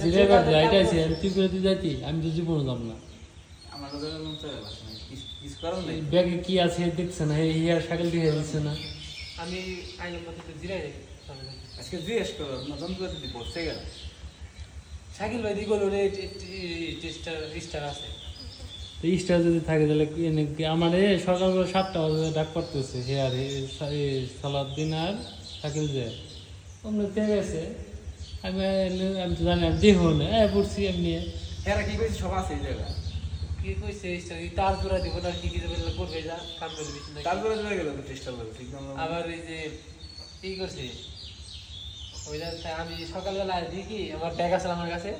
জিরাইবার right আছে তুই করে তুই যাইতি আমি তো জীবনে যাব না আমার তো মন চায় না কিস করো না ব্যাগে কি আছে দেখছ না এই হেয়ার সাইকেল দিয়ে দিচ্ছে না আমি আইলাম মতো জিরাই যাই আজকে জিজ্ঞেস করো না যন্ত্রপাতি দিয়ে পড়ছে গেল সাইকেল ভাই দিগল রে স্টার আছে তো স্টার যদি থাকে তাহলে আমার সকালবেলা 7টা বাজে ডাক পড়তেছে হেয়ার সালাদ দিন আর সাইকেল যায় আমরা ঠিক আছে আমি আমি তো জানি আমি দেখো না পড়ছি এমনি হ্যাঁ কি কইছি সব আছে এই জায়গা কি কইছে স্টার তার জোড়া দিব না কি দেবে করবে যা কাম করে দিছ না তারপরে চলে গেল তো চেষ্টা করবে ঠিক না আবার এই যে কি করছে ওইটা আমি সকালবেলা দেখি আমার ব্যাগ আছে আমার কাছে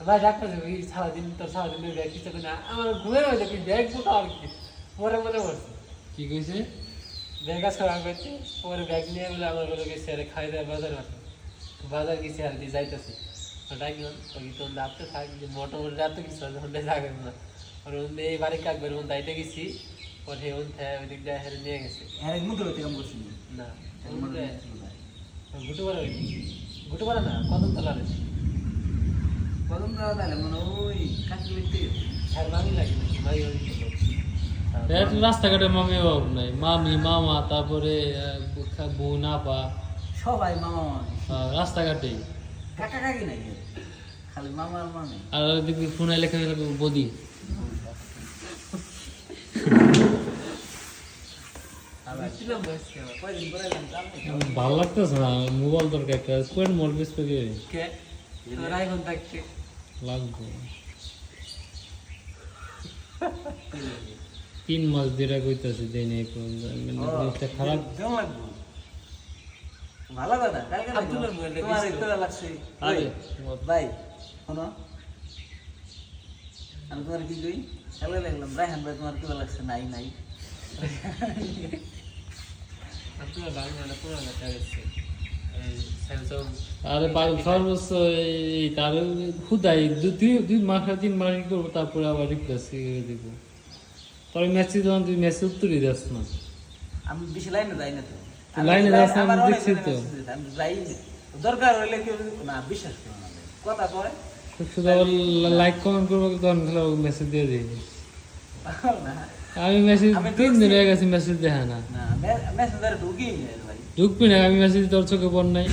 ভাই ডাক্তার ওই সারাদিন তোর সারাদিনের ব্যাগ কিছু না আমার ঘুমের হয়ে দেখি ব্যাগ কোথাও আর কি পরে মনে পড়ছে কি কইছে ব্যাগ আছে খাওয়া করছে পরে ব্যাগ নিয়ে বলে আমার বলে গেছে আরে খাই দেয় বাজার মাঠে বাজার গেছি আর দিয়ে যাইতেছে ডাকলাম ওই তো রাত্রে থাকি যে মোটামুটি রাত্রে কিছু আছে ওখানে যাবেন না আর ওখানে এই বাড়ি কাকবের মধ্যে দাইতে গেছি পরে ওন থেকে ওই দিক দিয়ে হেরে নিয়ে গেছে হ্যাঁ মুদ্রা হইতে কাম করছি না গুটুপাড়া ওই গুটুপাড়া না কদম তলা রে কদম দাও তাহলে মানে ওই কাকি লিখতে আর মামি লাগে মামি ওই রাস্তাঘাটে মামি অভাব নাই মামি মামা তারপরে বোন আপা সবাই মামা মামি রাস্তাঘাটেই কাকা কাকি নাই খালি মামা আর মামি আর দেখবি ফোনে লেখা বদি ভালো লাগতেছে না মোবাইল দরকার একটা কোয়েন মোবাইল বেশ পেয়ে লাগবে 3 মাস ধরে কইতাছে দেই নাই জিনিসটা খারাপ ভালো কথা কালকে আব্দুল্লাহর মোবাইলটা তোমার দিছিল। একটু লাগছে আরে ভাই শোনো আমি তোমার কি কই কালকে দেখলাম রায়হান ভাই তোমার কেমন লাগছে নাই নাই আপনার বাংলা পুরো কথা আছে স্যামসাং আরে সর্বোচ্চ এই তার খুদাই 2 মাস 3 মাস করবো তারপরে আবার রিপ্লেস দিব তোর মেসেজ যখন তুই মেসেজ উত্তরই দিস না আমি বেশি লাইনে যাই না তো লাইনে যাস না, আমি আমার অনেক দেখছি তো। message আমি যাই না। দরকার হইলে কেউ না বিশ্বাস করো না ভাই। কথা কয় শুধু আবার লাইক কমেন্ট করবো তখন খালি মেসেজ দিয়ে দিই না আমি মেসেজ আমি 3 দিন হয়ে গেছে মেসেজ দেখা না না মেসেঞ্জারে ঢুকিয়ে নিয়ে ভাই ঢুকবি না আমি মেসেজ তোর চোখে পড় নাই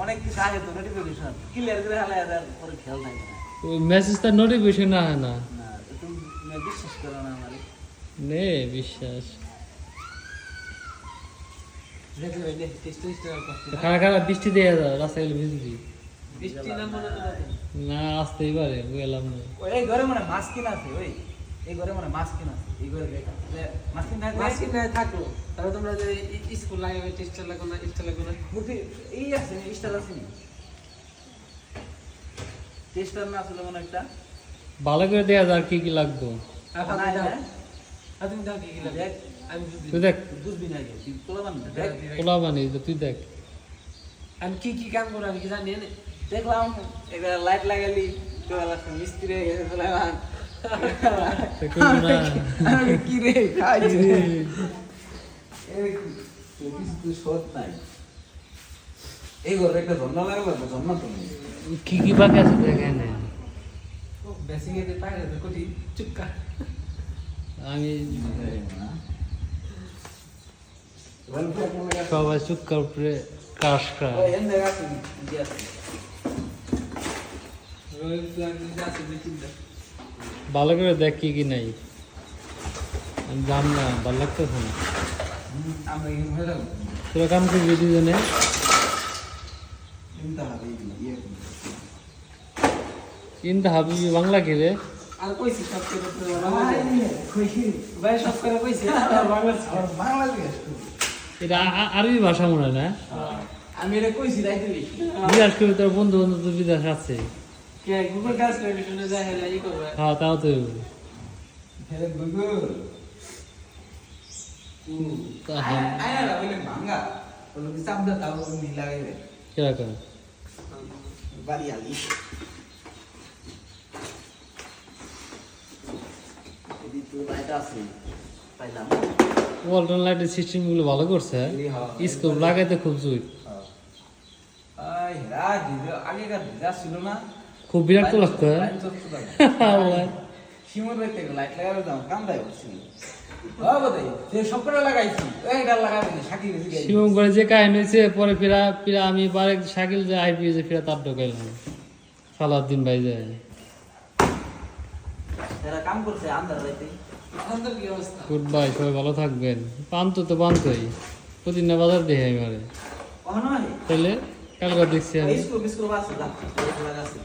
অনেক কিছু আগে তো নোটিফিকেশন ক্লিয়ার করে হালে আর পরে খেয়াল থাকে না ওই মেসেজটা নোটিফিকেশন না হয় না না তুমি বিশ্বাস করো না আমার নে বিশ্বাস দেখো এই টেস্ট করতে খারা খারা বৃষ্টি দিয়ে যা রাস্তায় গেলে ভিজবি বৃষ্টি নাম মনে তো না আসতেই পারে বুঝলাম না ওই এই ঘরে মানে মাছ কিনা আছে ওই এই ঘরে মানে মাছ কিনা আছে এই ঘরে দেখা মাছ কিনা থাকলে মাস্ক না থাকলো তাহলে তোমরা যে স্কুল লাগাবে টেস্ট লাগো না টেস্ট লাগো না মুখে এই আছে স্টার আছে নি টেস্টার না আসলে মনে একটা ভালো করে দেয়া যা কি কি লাগতো নাই না তুমি দাও কি লাগবে দেখ আমি বুঝি তুই দেখ বুঝবি না কি তুই তোলা না দেখ পোলা বানি তুই দেখ আমি কি কাম করব আমি কি জানি না দেখলাম এবার লাইট লাগালি তো লাগছে মিস্ত্রি হয়ে গেছে সুলাইমান আমি কি রে খাইছি এই কিছু শর্ট নাই এই ঘরে একটা ঝর্ণা লাগলো ঝর্ণা তো নেই কি বাকি আছে দেখেন বেসিং এ পায় না কোটি চুক্কা আমি সবাই চুক্কার উপরে কাশ খায় রয়্যাল ফ্ল্যাগ নিয়ে আছে দুই-তিনটা ভালো করে দেখ কি কি নাই আমি জান না ভালো লাগতেছে না তোরা কাম করবি দুজনে কিন্তু হাবিবি বাংলা কি রে আর কইছি সব করে ভাই সব করে কইছি আর বাংলা এটা আরবি ভাষা মনে হয় না আমি এটা কইছি তাই দিলি বিরাট করে তোর বন্ধু বান্ধব তো বিদেশ আছে কে গুগল ট্রান্সলেশনে যায় হেলা ই করবে হ্যাঁ তাও তো হেরে গুগল আয়না বলে ভাঙা বলে কি চাপ দাও নি লাগাইবে কিরকম বাড়ি আলি এদি তো রাইট আছে পাইলাম ওয়ালটন লাইটের সিস্টেম গুলো ভালো করছে স্কোপ লাগাইতে খুব জুই আই রাজ আগেকার ভিজা ছিল না খুব বিরক্ত লাগতো হ্যাঁ? লাইন চলছে তো। আল্লাহ। শিমুর বাড়িতে লাইট লাগাবে দাও কান্দায় বসছিল বাবা সে সবকটা লাগাইছি এইটা লাগাবে না সাকি গেছি শিবম করে যে কাহিনী হয়েছে পরে ফিরা ফিরা আমি বারে সাইকেল যে আইপি যে ফিরা তার ঢোকাইলাম সালাউদ্দিন ভাই যায় এরা কাম করছে আন্দার রাইতে আমাদের কি অবস্থা গুড বাই সবাই ভালো থাকবেন পান্ত তো পান্তই প্রতিদিন না বাজার দেখে আমি মারে অহনো মানে তাহলে কালকে দেখছি আমি স্কুল বিস্কুল বাস লাগাছে